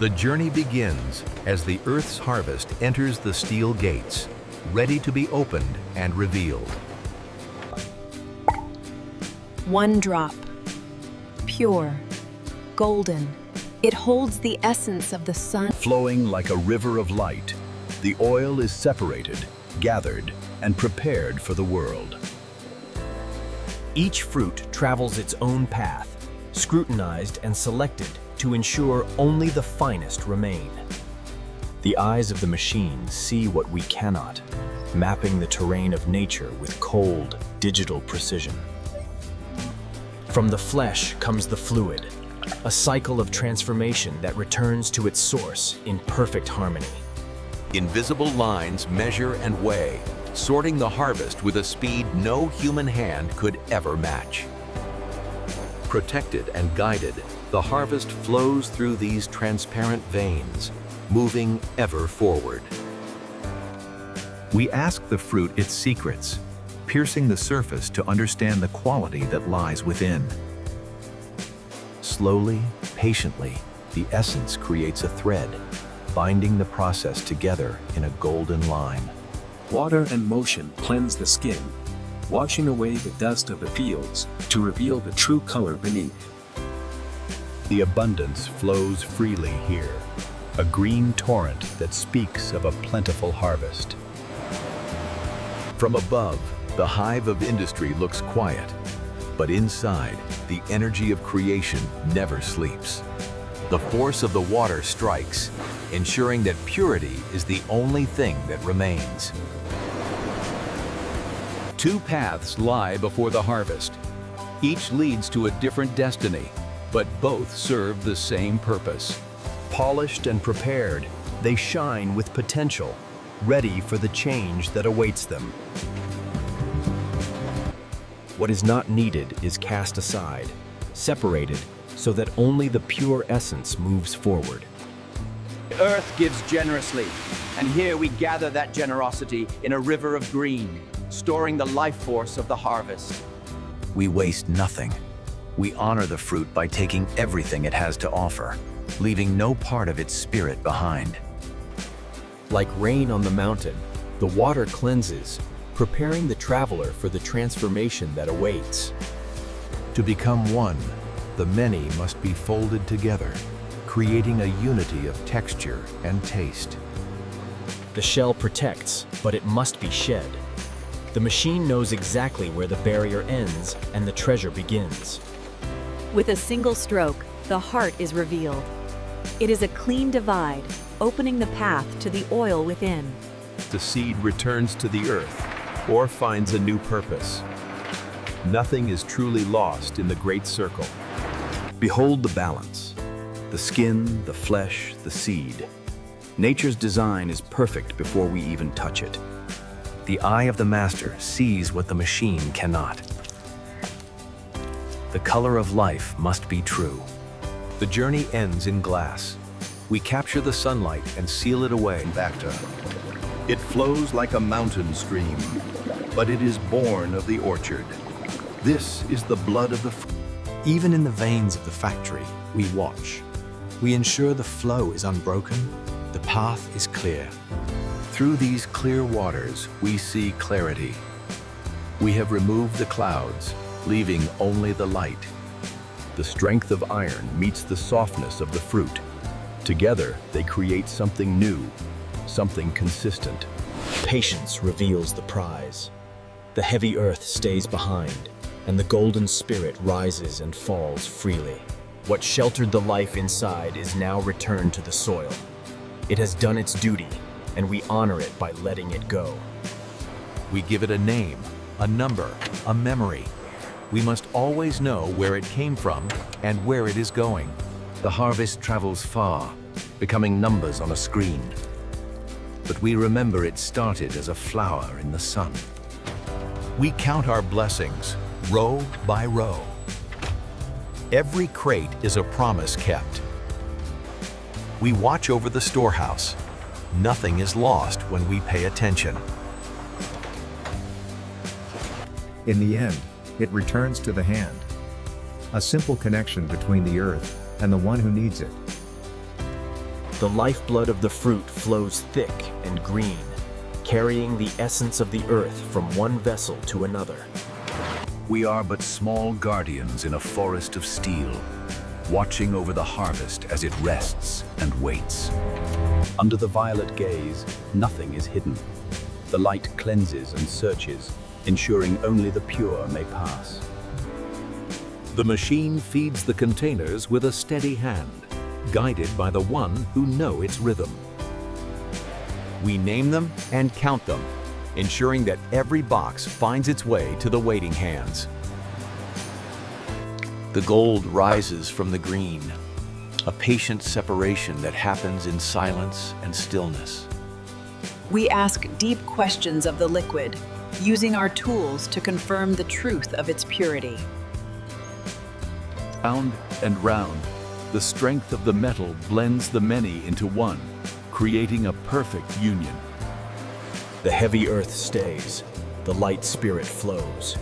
The journey begins as the Earth's harvest enters the steel gates, ready to be opened and revealed. One drop, pure, golden. It holds the essence of the sun. Flowing like a river of light, the oil is separated, gathered, and prepared for the world. Each fruit travels its own path, scrutinized and selected to ensure only the finest remain. The eyes of the machine see what we cannot, mapping the terrain of nature with cold, digital precision. From the flesh comes the fluid, a cycle of transformation that returns to its source in perfect harmony. Invisible lines measure and weigh, sorting the harvest with a speed no human hand could ever match. Protected and guided, the harvest flows through these transparent veins, moving ever forward. We ask the fruit its secrets, piercing the surface to understand the quality that lies within. Slowly, patiently, the essence creates a thread, binding the process together in a golden line. Water and motion cleanse the skin, washing away the dust of the fields to reveal the true color beneath. The abundance flows freely here, a green torrent that speaks of a plentiful harvest. From above, the hive of industry looks quiet, but inside, the energy of creation never sleeps. The force of the water strikes, ensuring that purity is the only thing that remains. Two paths lie before the harvest. Each leads to a different destiny, but both serve the same purpose. Polished and prepared, they shine with potential, ready for the change that awaits them. What is not needed is cast aside, separated so that only the pure essence moves forward. The earth gives generously, and here we gather that generosity in a river of green, storing the life force of the harvest. We waste nothing. We honor the fruit by taking everything it has to offer, leaving no part of its spirit behind. Like rain on the mountain, the water cleanses, preparing the traveler for the transformation that awaits. To become one, the many must be folded together, creating a unity of texture and taste. The shell protects, but it must be shed. The machine knows exactly where the barrier ends and the treasure begins. With a single stroke, the heart is revealed. It is a clean divide, opening the path to the oil within. The seed returns to the earth or finds a new purpose. Nothing is truly lost in the great circle. Behold the balance. The skin, the flesh, the seed. Nature's design is perfect before we even touch it. The eye of the master sees what the machine cannot. The color of life must be true. The journey ends in glass. We capture the sunlight and seal it away. Avocado. It flows like a mountain stream, but it is born of the orchard. This is the blood of the fruit. Even in the veins of the factory, we watch. We ensure the flow is unbroken, the path is clear. Through these clear waters, we see clarity. We have removed the clouds, leaving only the light. The strength of iron meets the softness of the fruit. Together, they create something new, something consistent. Patience reveals the prize. The heavy earth stays behind, and the golden spirit rises and falls freely. What sheltered the life inside is now returned to the soil. It has done its duty, and we honor it by letting it go. We give it a name, a number, a memory. We must always know where it came from and where it is going. The harvest travels far, becoming numbers on a screen. But we remember it started as a flower in the sun. We count our blessings, row by row. Every crate is a promise kept. We watch over the storehouse. Nothing is lost when we pay attention. In the end, it returns to the hand. A simple connection between the earth and the one who needs it. The lifeblood of the fruit flows thick and green, carrying the essence of the earth from one vessel to another. We are but small guardians in a forest of steel, watching over the harvest as it rests and waits. Under the violet gaze, nothing is hidden. The light cleanses and searches, ensuring only the pure may pass. The machine feeds the containers with a steady hand, guided by the one who know its rhythm. We name them and count them, ensuring that every box finds its way to the waiting hands. The gold rises from the green, a patient separation that happens in silence and stillness. We ask deep questions of the liquid, using our tools to confirm the truth of its purity. Round and round, the strength of the metal blends the many into one, creating a perfect union. The heavy earth stays, the light spirit flows.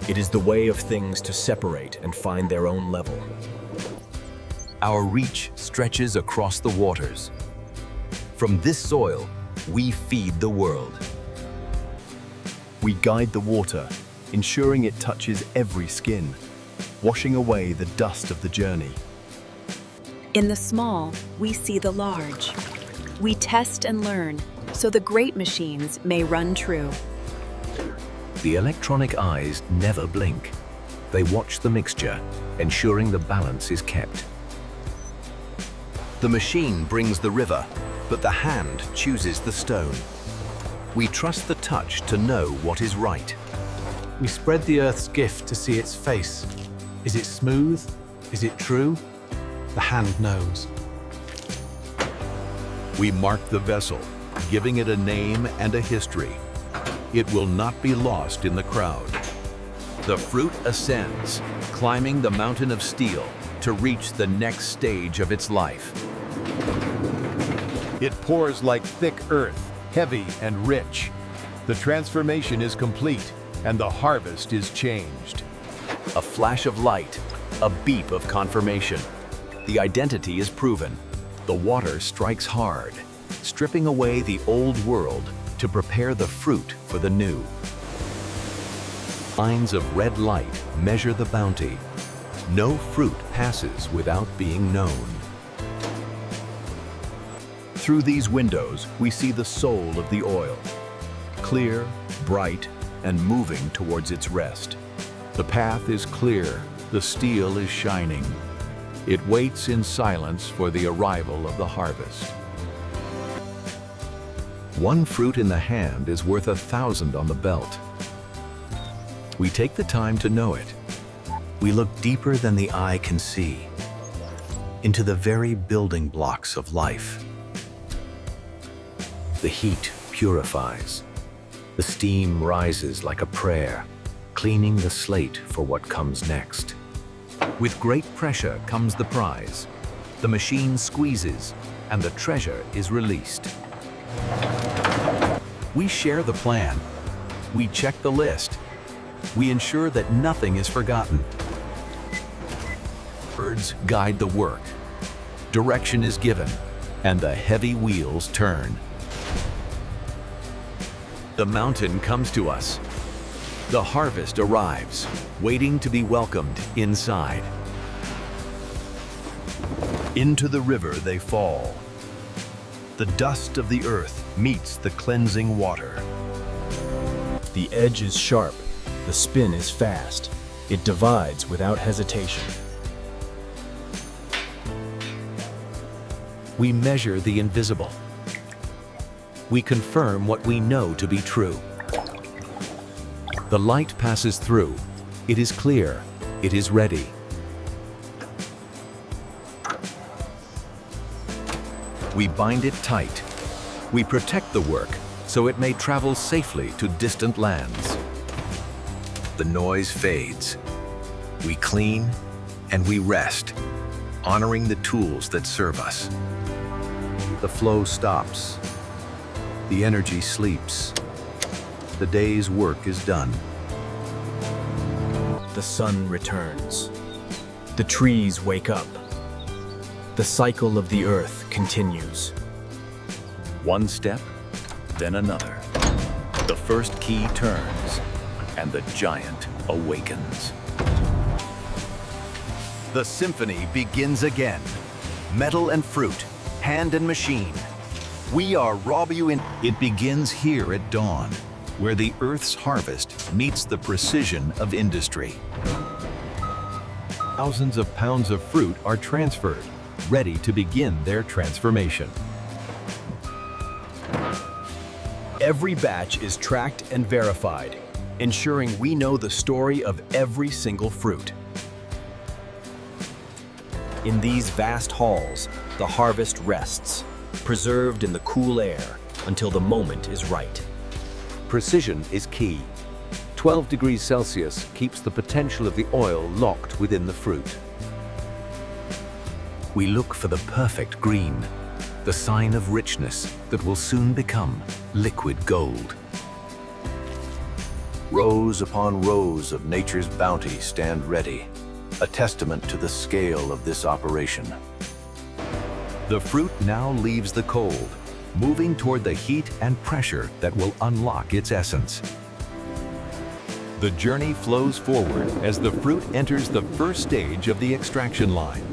It is the way of things to separate and find their own level. Our reach stretches across the waters. From this soil, we feed the world. We guide the water, ensuring it touches every skin, washing away the dust of the journey. In the small, we see the large. We test and learn, so the great machines may run true. The electronic eyes never blink. They watch the mixture, ensuring the balance is kept. The machine brings the river, but the hand chooses the stone. We trust the touch to know what is right. We spread the earth's gift to see its face. Is it smooth? Is it true? The hand knows. We mark the vessel, giving it a name and a history. It will not be lost in the crowd. The fruit ascends, climbing the mountain of steel to reach the next stage of its life. It pours like thick earth, heavy and rich. The transformation is complete, and the harvest is changed. A flash of light, a beep of confirmation. The identity is proven. The water strikes hard, stripping away the old world to prepare the fruit for the new. Lines of red light measure the bounty. No fruit passes without being known. Through these windows, we see the soul of the oil, clear, bright, and moving towards its rest. The path is clear, the steel is shining. It waits in silence for the arrival of the harvest. One fruit in the hand is worth 1,000 on the belt. We take the time to know it. We look deeper than the eye can see, into the very building blocks of life. The heat purifies. The steam rises like a prayer, cleaning the slate for what comes next. With great pressure comes the prize. The machine squeezes, and the treasure is released. We share the plan. We check the list. We ensure that nothing is forgotten. Words guide the work. Direction is given, and the heavy wheels turn. The mountain comes to us. The harvest arrives, waiting to be welcomed inside. Into the river they fall. The dust of the earth meets the cleansing water. The edge is sharp, the spin is fast. It divides without hesitation. We measure the invisible. We confirm what we know to be true. The light passes through. It is clear. It is ready. We bind it tight. We protect the work so it may travel safely to distant lands. The noise fades. We clean and we rest, honoring the tools that serve us. The flow stops. The energy sleeps. The day's work is done. The sun returns. The trees wake up. The cycle of the earth continues. One step, then another. The first key turns, and the giant awakens. The symphony begins again. Metal and fruit, hand and machine. We are rob you in. It begins here at dawn, where the Earth's harvest meets the precision of industry. Thousands of pounds of fruit are transferred, ready to begin their transformation. Every batch is tracked and verified, ensuring we know the story of every single fruit. In these vast halls, the harvest rests, preserved in the cool air until the moment is right. Precision is key. 12 degrees Celsius keeps the potential of the oil locked within the fruit. We look for the perfect green, the sign of richness that will soon become liquid gold. Rows upon rows of nature's bounty stand ready, a testament to the scale of this operation. The fruit now leaves the cold, moving toward the heat and pressure that will unlock its essence. The journey flows forward as the fruit enters the first stage of the extraction line.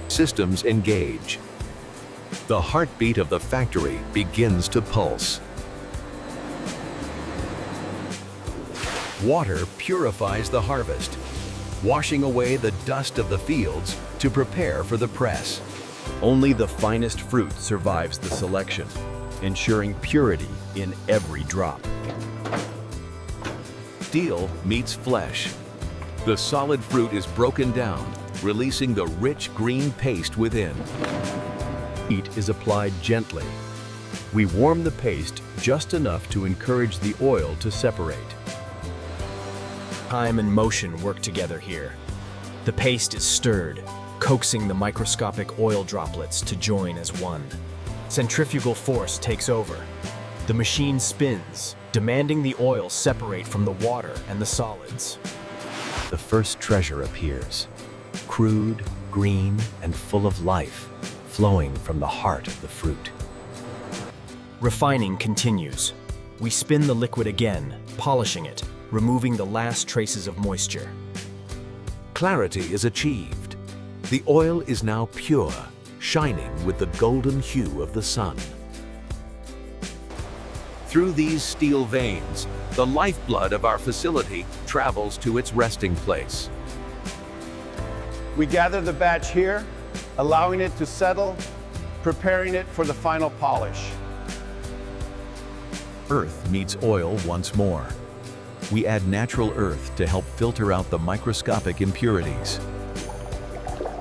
Systems engage. The heartbeat of the factory begins to pulse. Water purifies the harvest, washing away the dust of the fields to prepare for the press. Only the finest fruit survives the selection, ensuring purity in every drop. Steel meets flesh. The solid fruit is broken down, releasing the rich green paste within. Heat is applied gently. We warm the paste just enough to encourage the oil to separate. Time and motion work together here. The paste is stirred, coaxing the microscopic oil droplets to join as one. Centrifugal force takes over. The machine spins, demanding the oil separate from the water and the solids. The first treasure appears, crude, green, and full of life, flowing from the heart of the fruit. Refining continues. We spin the liquid again, polishing it, removing the last traces of moisture. Clarity is achieved. The oil is now pure, shining with the golden hue of the sun. Through these steel veins, the lifeblood of our facility travels to its resting place. We gather the batch here, allowing it to settle, preparing it for the final polish. Earth meets oil once more. We add natural earth to help filter out the microscopic impurities.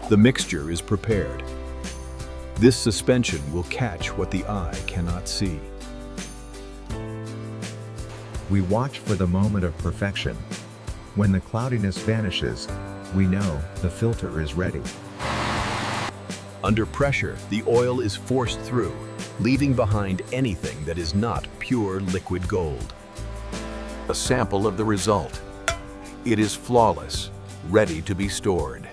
The mixture is prepared. This suspension will catch what the eye cannot see. We watch for the moment of perfection. When the cloudiness vanishes, we know the filter is ready. Under pressure, the oil is forced through, leaving behind anything that is not pure liquid gold. A sample of the result. It is flawless, ready to be stored.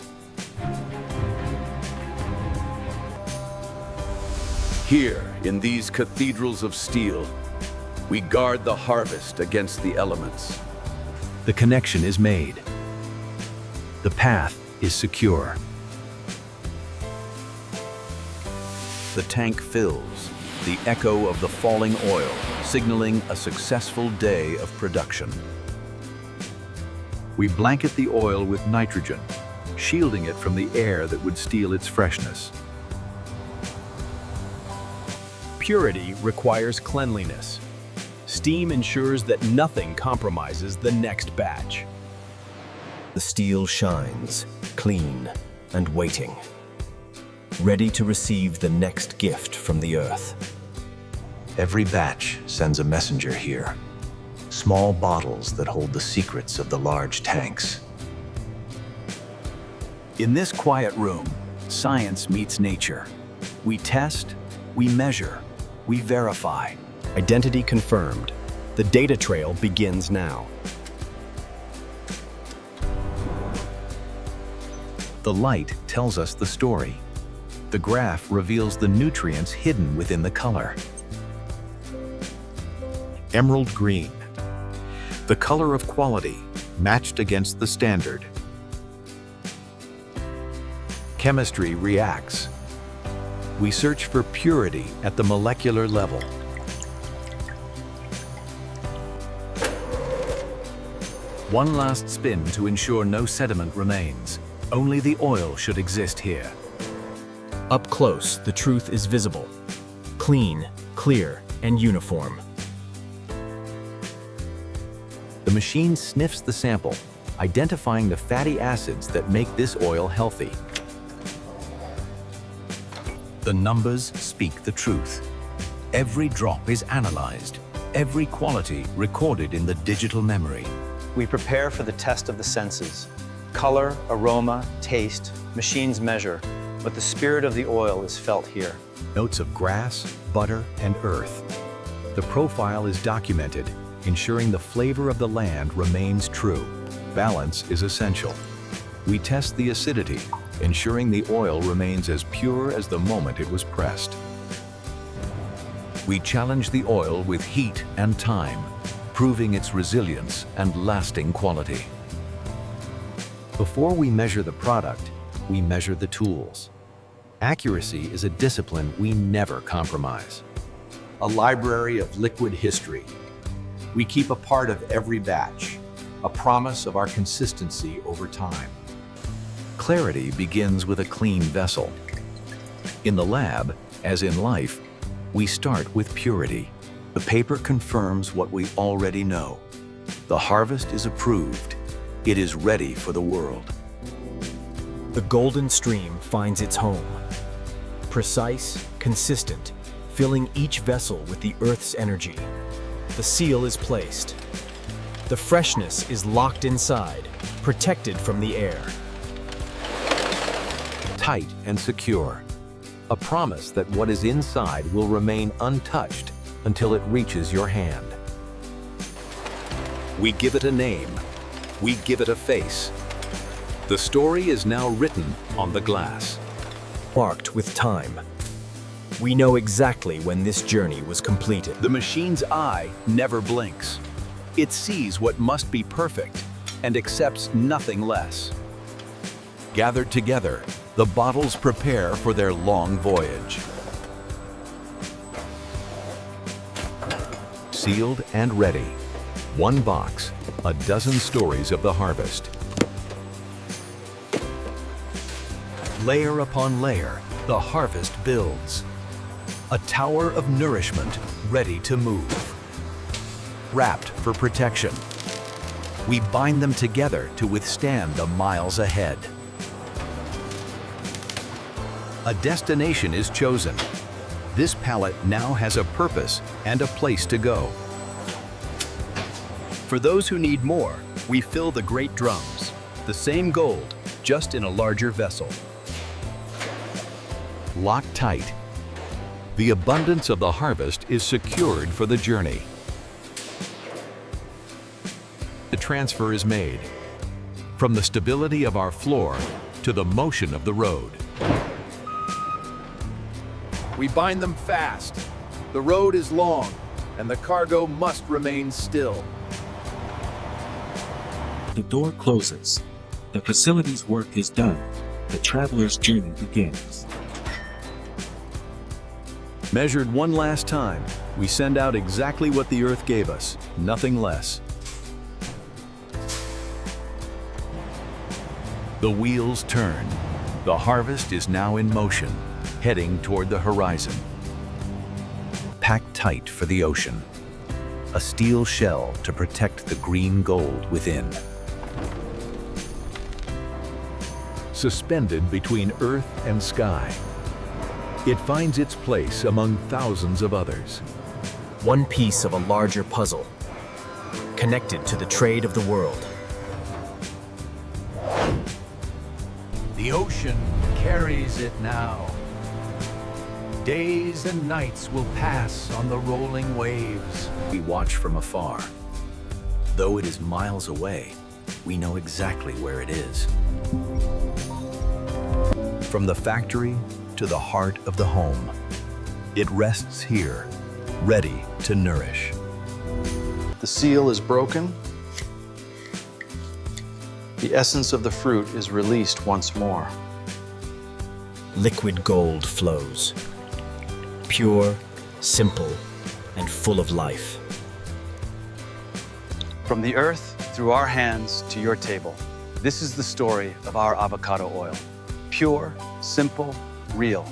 Here, in these cathedrals of steel, we guard the harvest against the elements. The connection is made. The path is secure. The tank fills, the echo of the falling oil, signaling a successful day of production. We blanket the oil with nitrogen, shielding it from the air that would steal its freshness. Purity requires cleanliness. Steam ensures that nothing compromises the next batch. The steel shines, clean and waiting, ready to receive the next gift from the earth. Every batch sends a messenger here. Small bottles that hold the secrets of the large tanks. In this quiet room, science meets nature. We test, we measure, we verify. Identity confirmed. The data trail begins now. The light tells us the story. The graph reveals the nutrients hidden within the color. Emerald green, the color of quality, matched against the standard. Chemistry reacts. We search for purity at the molecular level. One last spin to ensure no sediment remains. Only the oil should exist here. Up close, the truth is visible. Clean, clear, and uniform. The machine sniffs the sample, identifying the fatty acids that make this oil healthy. The numbers speak the truth. Every drop is analyzed, every quality recorded in the digital memory. We prepare for the test of the senses. Color, aroma, taste, machines measure, but the spirit of the oil is felt here. Notes of grass, butter, and earth. The profile is documented, ensuring the flavor of the land remains true. Balance is essential. We test the acidity, ensuring the oil remains as pure as the moment it was pressed. We challenge the oil with heat and time, proving its resilience and lasting quality. Before we measure the product, we measure the tools. Accuracy is a discipline we never compromise. A library of liquid history. We keep a part of every batch, a promise of our consistency over time. Clarity begins with a clean vessel. In the lab, as in life, we start with purity. The paper confirms what we already know. The harvest is approved. It is ready for the world. The golden stream finds its home. Precise, consistent, filling each vessel with the Earth's energy. The seal is placed. The freshness is locked inside, protected from the air. Tight and secure. A promise that what is inside will remain untouched until it reaches your hand. We give it a name. We give it a face. The story is now written on the glass. Marked with time. We know exactly when this journey was completed. The machine's eye never blinks. It sees what must be perfect and accepts nothing less. Gathered together, the bottles prepare for their long voyage. Sealed and ready. One box, a dozen stories of the harvest. Layer upon layer, the harvest builds. A tower of nourishment ready to move. Wrapped for protection. We bind them together to withstand the miles ahead. A destination is chosen. This pallet now has a purpose and a place to go. For those who need more, we fill the great drums. The same gold, just in a larger vessel. Locked tight. The abundance of the harvest is secured for the journey. The transfer is made. From the stability of our floor to the motion of the road. We bind them fast. The road is long, and the cargo must remain still. The door closes. The facility's work is done. The traveler's journey begins. Measured one last time, we send out exactly what the Earth gave us, nothing less. The wheels turn. The harvest is now in motion, heading toward the horizon. Packed tight for the ocean. A steel shell to protect the green gold within. Suspended between earth and sky. It finds its place among thousands of others. One piece of a larger puzzle, connected to the trade of the world. The ocean carries it now. Days and nights will pass on the rolling waves. We watch from afar. Though it is miles away, we know exactly where it is. From the factory to the heart of the home, it rests here, ready to nourish. The seal is broken. The essence of the fruit is released once more. Liquid gold flows, pure, simple, and full of life. From the earth through our hands to your table, this is the story of our avocado oil. Pure, simple, real.